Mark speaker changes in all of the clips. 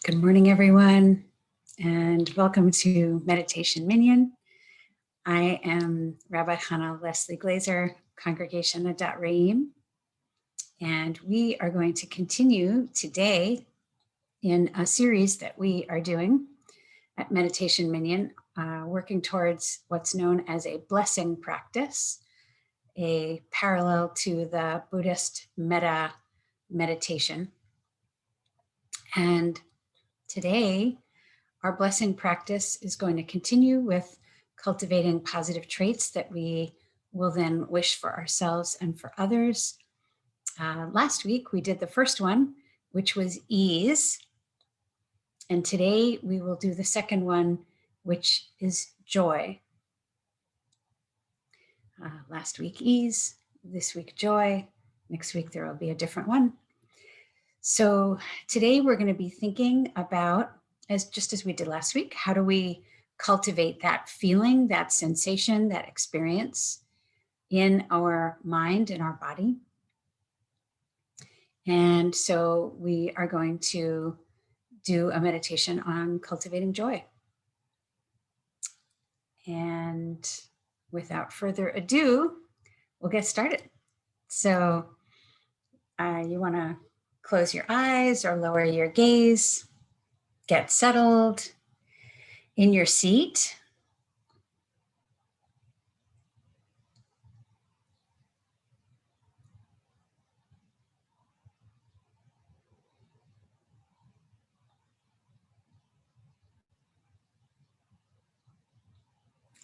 Speaker 1: Good morning, everyone, and welcome to Meditation Minyan. I am Rabbi Hannah Leslie Glazer, Congregation Adat Re'im, and we are going to continue today in a series that we are doing at Meditation Minyan, working towards what's known as a blessing practice, a parallel to the Buddhist metta meditation. And today, our blessing practice is going to continue with cultivating positive traits that we will then wish for ourselves and for others. Last week, we did the first one, which was ease. And today we will do the second one, which is joy. Last week, ease. This week, joy. Next week, there will be a different one. So today we're going to be thinking about, just as we did last week, how do we cultivate that feeling, that sensation, that experience in our mind and our body. And so we are going to do a meditation on cultivating joy. And without further ado, we'll get started. So you want to close your eyes or lower your gaze. Get settled in your seat.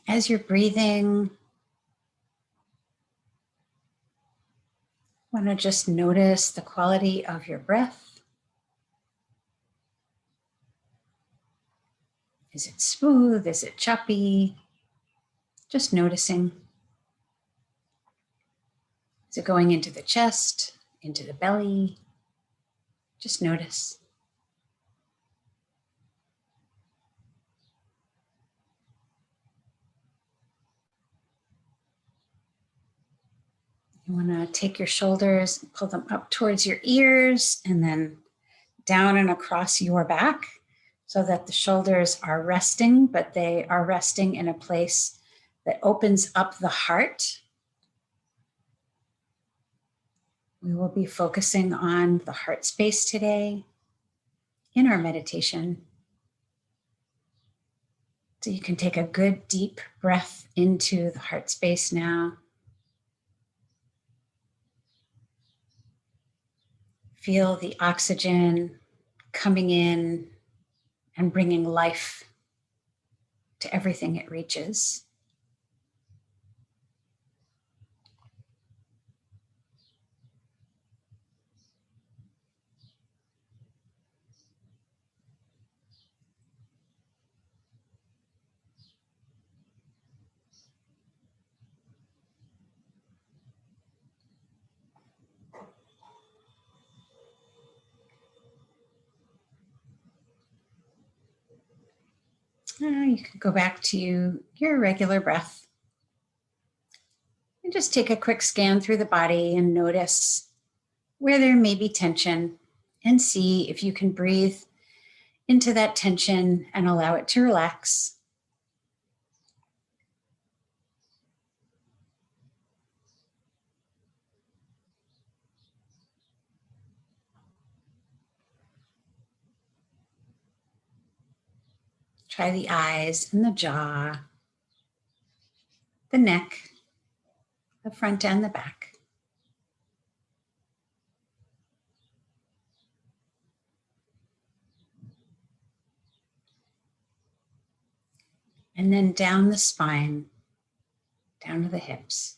Speaker 1: As you're breathing, want to just notice the quality of your breath. Is it smooth? Is it choppy? Just noticing. Is it going into the chest, into the belly? Just notice. You want to take your shoulders, pull them up towards your ears, and then down and across your back so that the shoulders are resting, but they are resting in a place that opens up the heart. We will be focusing on the heart space today in our meditation. So you can take a good deep breath into the heart space now. Feel the oxygen coming in and bringing life to everything it reaches. You can go back to your regular breath. And just take a quick scan through the body and notice where there may be tension and see if you can breathe into that tension and allow it to relax. Try the eyes and the jaw, the neck, the front and the back. And then down the spine, down to the hips.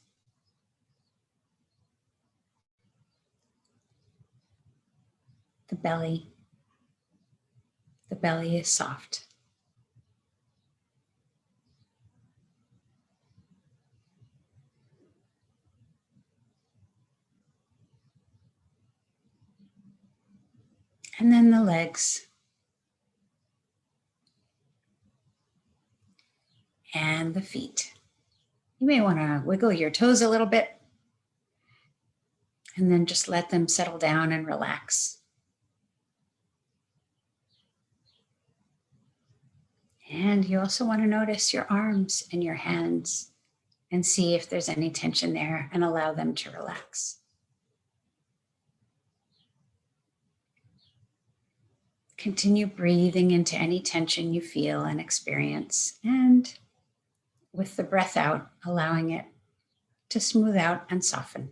Speaker 1: The belly. The belly is soft. And then the legs. And the feet. You may want to wiggle your toes a little bit and then just let them settle down and relax. And you also want to notice your arms and your hands and see if there's any tension there and allow them to relax. Continue breathing into any tension you feel and experience, and with the breath out, allowing it to smooth out and soften.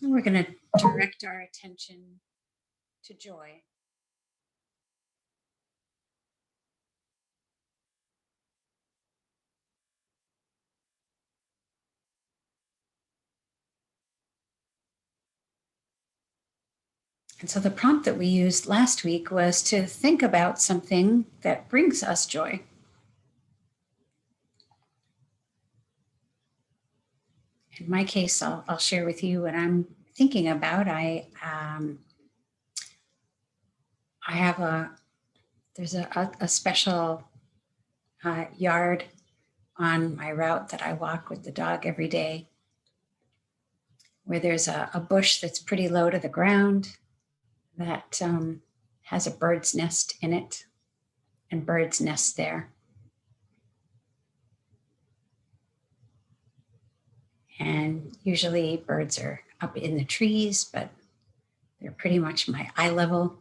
Speaker 1: And we're going to direct our attention to joy. And so the prompt that we used last week was to think about something that brings us joy. In my case, I'll share with you what I'm thinking about. I have there's a special yard on my route that I walk with the dog every day, where there's a bush that's pretty low to the ground that has a bird's nest in it, and birds nest there. And usually birds are up in the trees, but they're pretty much my eye level.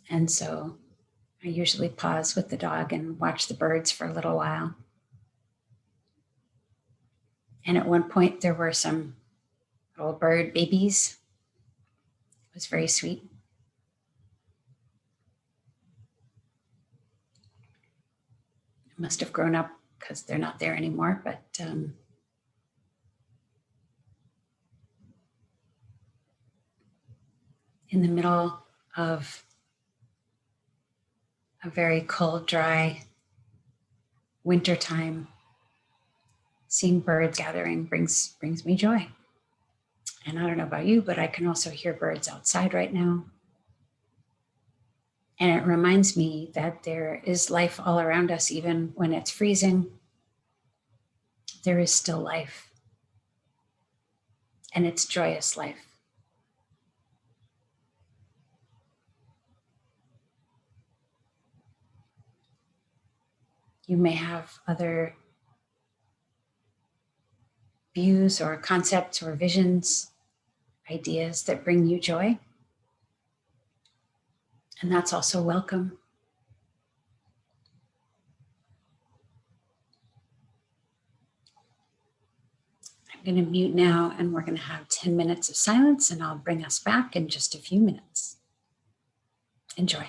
Speaker 1: And so I usually pause with the dog and watch the birds for a little while. And at one point there were some little bird babies. It was very sweet. Must have grown up because they're not there anymore, but in the middle of a very cold, dry wintertime, seeing birds gathering brings me joy. And I don't know about you, but I can also hear birds outside right now. And it reminds me that there is life all around us, even when it's freezing. There is still life. And it's joyous life. You may have other views or concepts or visions, ideas that bring you joy. And that's also welcome. I'm going to mute now, and we're going to have 10 minutes of silence, and I'll bring us back in just a few minutes. Enjoy.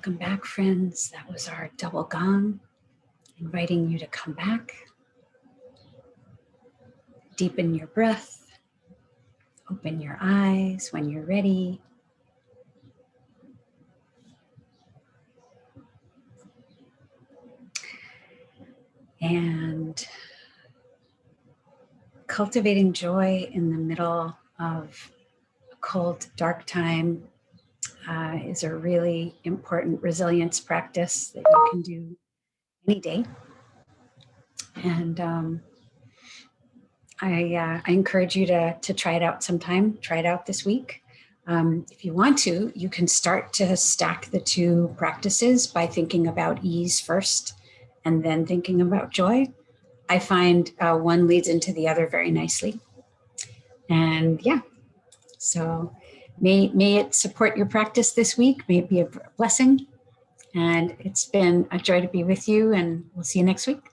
Speaker 1: Welcome back, friends. That was our double gong, inviting you to come back. Deepen your breath. Open your eyes when you're ready. And cultivating joy in the middle of a cold, dark time is a really important resilience practice that you can do any day. And I encourage you to try it out sometime. Try it out this week. If you want to, you can start to stack the two practices by thinking about ease first and then thinking about joy. I find one leads into the other very nicely. And yeah, so may it support your practice this week. May it be a blessing. And it's been a joy to be with you, and we'll see you next week.